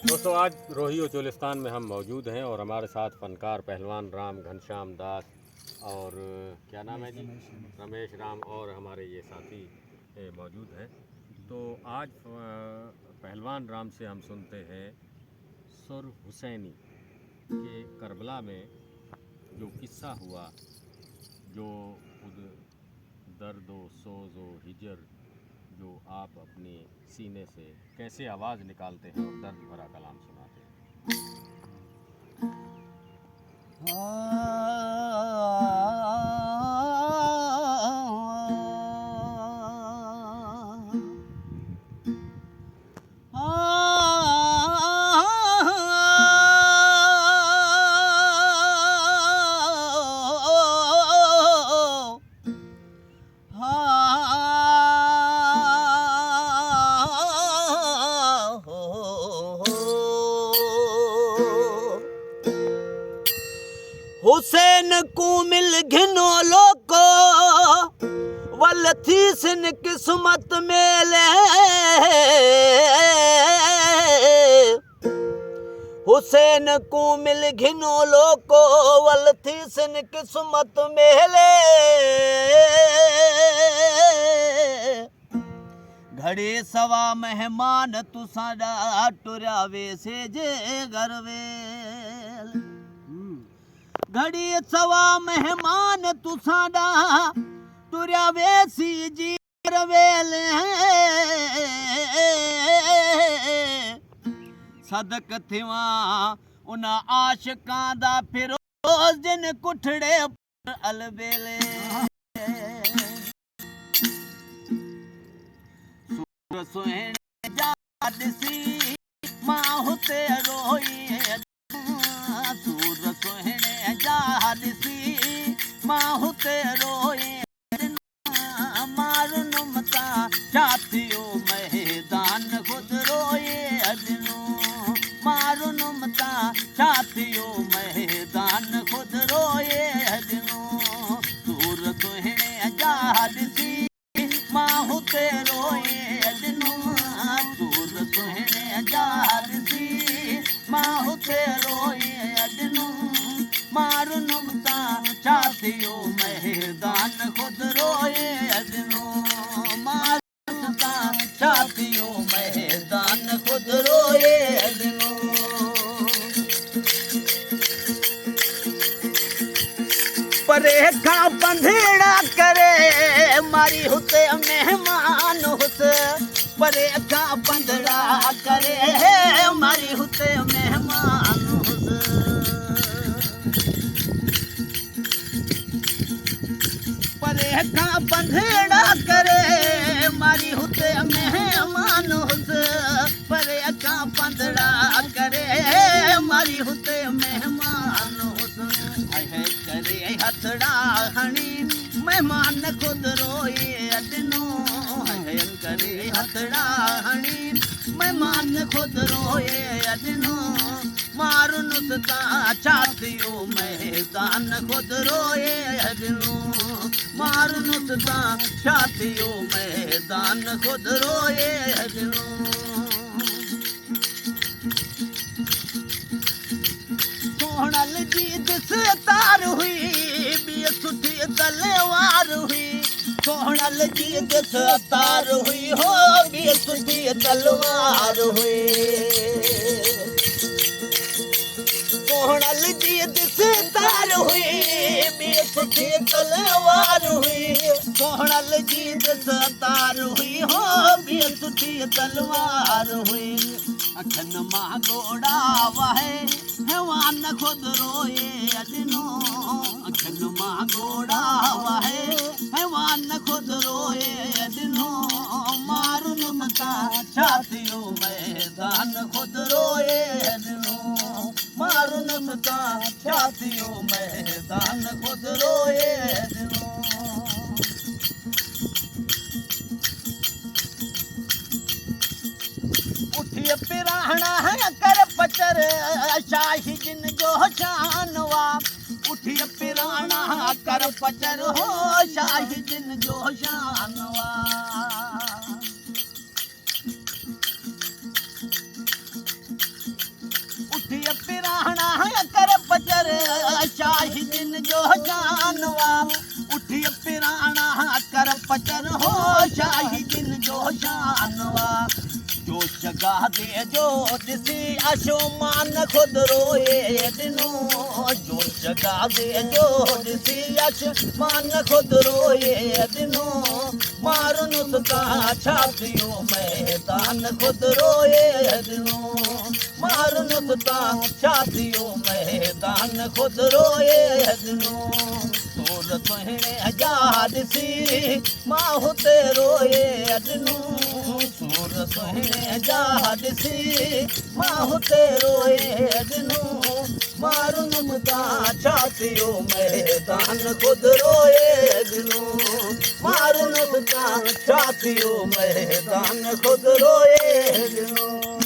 दोस्तों आज रोही और चोलिस्तान में हम मौजूद हैं और हमारे साथ फनकार पहलवान राम घनश्याम दास और क्या नाम है जी, रमेश राम और हमारे ये साथी मौजूद हैं। तो आज पहलवान राम से हम सुनते हैं सुर हुसैनी के करबला में जो किस्सा हुआ, जो खुद दर्द व सोज व हिजर जो आप अपने सीने से कैसे आवाज़ निकालते हैं और दर्द भरा कलाम सुनाते हैं। हुसैन को मिल घिनो लोको वल थी सिन किस्मत मेले। हुसैन को मिल घिनो लोको वल थी सिन किस्मत मेले। घड़ी सवा मेहमान तुसाडा टुरिया वेसे जे घर वेल। घड़ी सवा मेहमान तुसाडा टुरिया वेसी जी वेल। सदक थिवा उन आशिकां दा फिरोज जिन कुठड़े अलबेले। सूर सुहिणे जा ॾिसी मां हुते रोई। सूर सुहिणे जा ॾिसी मां हुते रोई। मारुन मता छातियो मैदान खुद रोए अजनो। मारुन मता छातियो मैदान खुद रोए अजनो। सूर सुहिणे जा ॾिसी मां हुते रोए अजनो। सूर सुहिणे जा ॾिसी मां हुते रोए अजनो। मारुन मता छातियो मैदान खुद रोए अजनो। मारुन मता छातियो मैदान खुद रोए अजनो। परे का पंधेड़ा करे मारी हुते मेहमान हुते। परे का पंधड़ा करे मारी हुते मेहमान हुते। परे का पंधेड़ा करे मारी हुते मेहमान हुते। परे का पंधड़ा करे मारी हुते मेहमान हुते। है करे हथड़ा हणी मेहमान खुद रोए अजनो। है करे हथड़ा हणी मेहमान खुद रोए अजनो। मारुन सता छातियो मैदान खुद रोए अजनो। मारुन सता छातियो मैदान खुद रोए अजनो। सोहणल जी दिस तार हुई बी सुठी तलवार हुई। सोहणल जी दिस तार हुई हो बी सुठी तलवार हुई। सोहणल जी दिस तार हुई बी सुठी तलवार हुई। सोहणल जी दिस तार हुई हो बी सुठी तलवार हुई। अखन मां गोड़ा वाहे हैवान खुद रोए अजनो। अखन मां गोड़ा वाहे हैवान खुद रोए अजनो। मारुन मता छातियो मैदान खुद रोए अजनो। मारुन मता छातियो मैदान खुद रोए अजनो। उठिए पिराहना है कर पचर शाही जिन जो शानवा। उठिए पिराहना कर पचर हो शाही जिन जो शानवा। पिराणा कर पचर शाहिदिन जो जानवा उठिए पिराणा कर पचर हो शाहिदिन जो जानवा जो जगा दे जो दिसी आसमान खुद रोए दिनो जो जगा दे जो दिसी आसमान खुद रोए दिनो मारुन उसका छातियों मैदान खुद रोए दिनो मारुन उसका छातियों मैदान खुद रोए दिनो तोर तुहिणे आजाद सी माहु ते रोए दिनो तोर तुहिणे आजाद सी माहु ते रोए दिनो मारुन उसका छातियों मैदान खुद रोए दिनो मारुन उसका छातियों मैदान खुद रोए दिनो